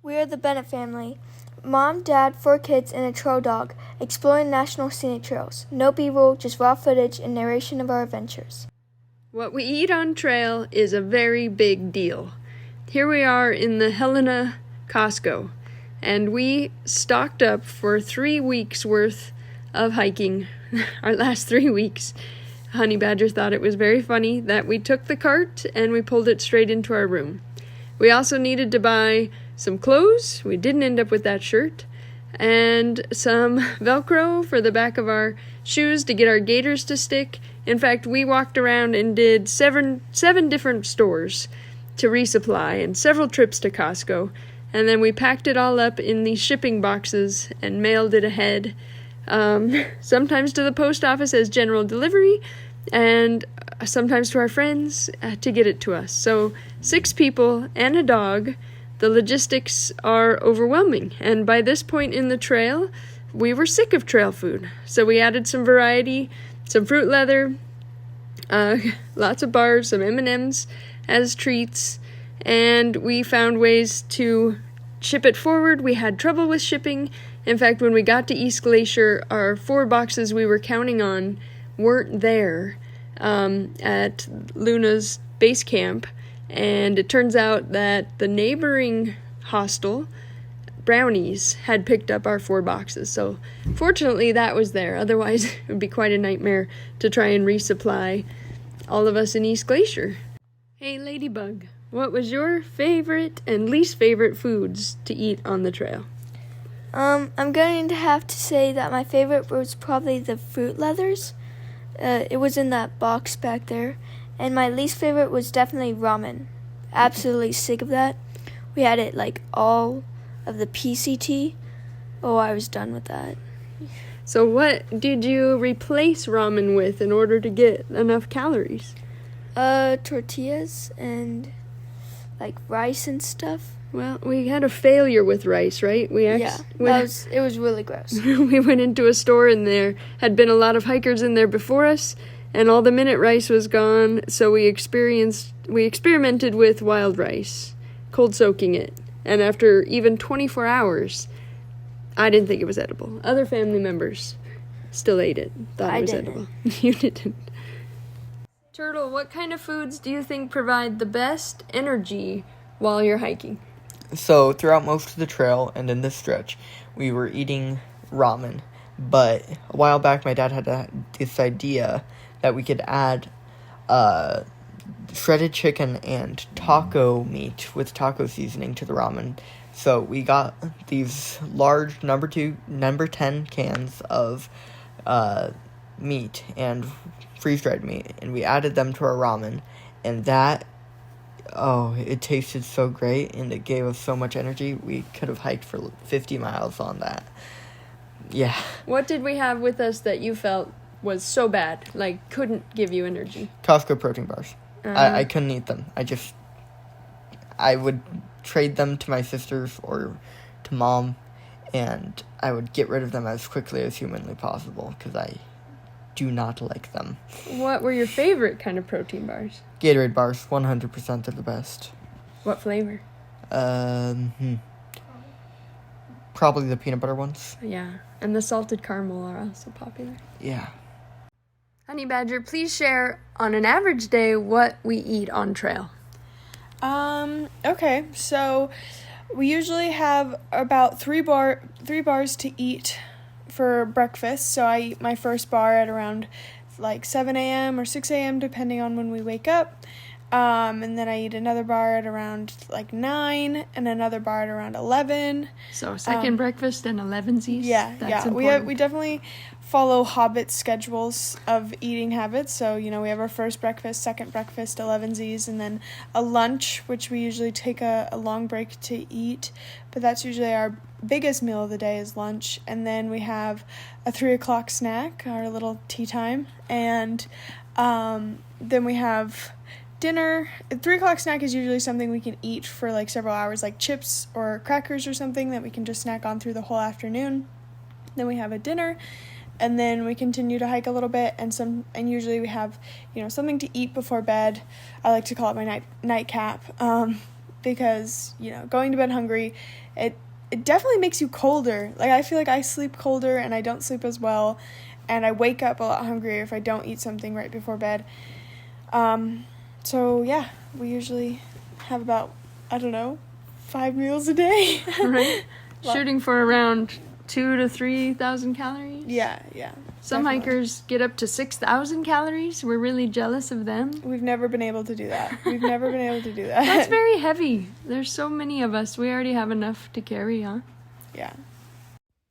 We are the Bennett family. Mom, Dad, 4 kids, and a trail dog, exploring national scenic trails. No B-roll, just raw footage and narration of our adventures. What we eat on trail is a very big deal. Here we are in the Helena Costco, and we stocked up for 3 weeks worth of hiking, our last 3 weeks. Honey Badger thought it was very funny that we took the cart and we pulled it straight into our room. We also needed to buy some clothes. We didn't end up with that shirt. And some Velcro for the back of our shoes to get our gaiters to stick. In fact, we walked around and did seven different stores to resupply and several trips to Costco. And then we packed it all up in these shipping boxes and mailed it ahead. Sometimes to the post office as general delivery, and sometimes to our friends to get it to us. So 6 people and a dog. The logistics are overwhelming, and by this point in the trail, we were sick of trail food. So we added some variety, some fruit leather, lots of bars, some M&Ms as treats, and we found ways to ship it forward. We had trouble with shipping. In fact, when we got to East Glacier, our 4 boxes we were counting on weren't there at Luna's base camp. And it turns out that the neighboring hostel, Brownies, had picked up our 4 boxes. So fortunately that was there. Otherwise it would be quite a nightmare to try and resupply all of us in East Glacier. Hey Ladybug, what was your favorite and least favorite foods to eat on the trail? I'm going to have to say that my favorite was probably the fruit leathers. It was in that box back there. And my least favorite was definitely ramen. Absolutely sick of that. We had it like all of the PCT. Oh, I was done with that. So what did you replace ramen with in order to get enough calories? Tortillas and like rice and stuff. Well, we had a failure with rice, right? It was really gross. We went into a store and there had been a lot of hikers in there before us, and all the minute rice was gone, so we experimented with wild rice, cold soaking it, and after even 24 hours, I didn't think it was edible. Other family members still ate it, thought it was edible. You didn't. Turtle, what kind of foods do you think provide the best energy while you're hiking? So, throughout most of the trail and in this stretch, we were eating ramen, but a while back my dad had this idea that we could add shredded chicken and taco meat with taco seasoning to the ramen. So we got these large number 10 cans of meat and freeze-dried meat, and we added them to our ramen, and it tasted so great, and it gave us so much energy. We could have hiked for 50 miles on that. Yeah. What did we have with us that you felt was so bad, like couldn't give you energy? Costco protein bars. I couldn't eat them. I would trade them to my sisters or to Mom, and I would get rid of them as quickly as humanly possible because I do not like them. What were your favorite kind of protein bars? Gatorade bars, 100% are the best. What flavor? Probably the peanut butter ones. Yeah, and the salted caramel are also popular. Yeah. Honey Badger, please share on an average day what we eat on trail. Okay, so we usually have about 3 bars to eat for breakfast. So I eat my first bar at around like 7 a.m. or 6 a.m. depending on when we wake up. And then I eat another bar at around like 9 and another bar at around 11. So second breakfast and 11sies? Yeah. We definitely follow Hobbit schedules of eating habits. So, we have our first breakfast, second breakfast, 11sies, and then a lunch, which we usually take a long break to eat. But that's usually our biggest meal of the day is lunch. And then we have a 3 o'clock snack, our little tea time. And then we have dinner. A 3 o'clock snack is usually something we can eat for like several hours, like chips or crackers or something that we can just snack on through the whole afternoon. Then we have a dinner, and then we continue to hike a little bit, and usually we have, something to eat before bed. I like to call it my nightcap. because, you know, going to bed hungry, it definitely makes you colder. Like, I feel like I sleep colder and I don't sleep as well, and I wake up a lot hungrier if I don't eat something right before bed. So yeah, we usually have about, I don't know, 5 meals a day. Right? Shooting for around 2,000 to 3,000 calories. Yeah. Some definitely. hikers get up to 6,000 calories. We're really jealous of them. We've never been able to do that. That's very heavy. There's so many of us. We already have enough to carry, huh? Yeah.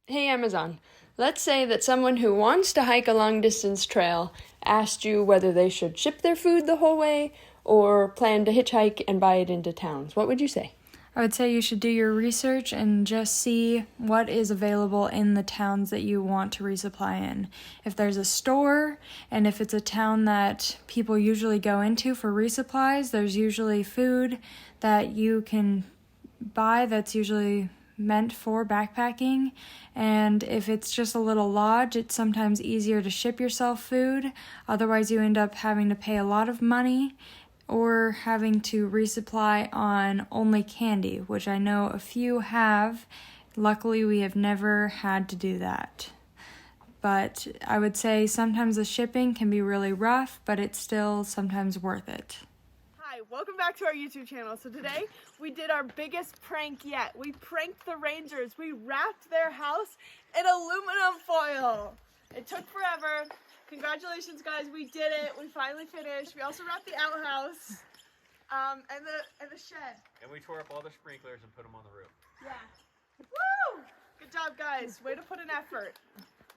Hey, Amazon. Let's say that someone who wants to hike a long-distance trail asked you whether they should ship their food the whole way or plan to hitchhike and buy it into towns. What would you say? I would say you should do your research and just see what is available in the towns that you want to resupply in. If there's a store, and if it's a town that people usually go into for resupplies, there's usually food that you can buy that's usually meant for backpacking. And if it's just a little lodge, it's sometimes easier to ship yourself food. Otherwise, you end up having to pay a lot of money or having to resupply on only candy, which I know a few have. Luckily, we have never had to do that. But I would say sometimes the shipping can be really rough, but it's still sometimes worth it. Hi, welcome back to our YouTube channel. So today we did our biggest prank yet. We pranked the Rangers. We wrapped their house in aluminum foil. It took forever. Congratulations, guys, we did it. We finally finished. We also wrapped the outhouse and the shed. And we tore up all the sprinklers and put them on the roof. Yeah. Woo! Good job, guys. Way to put in effort.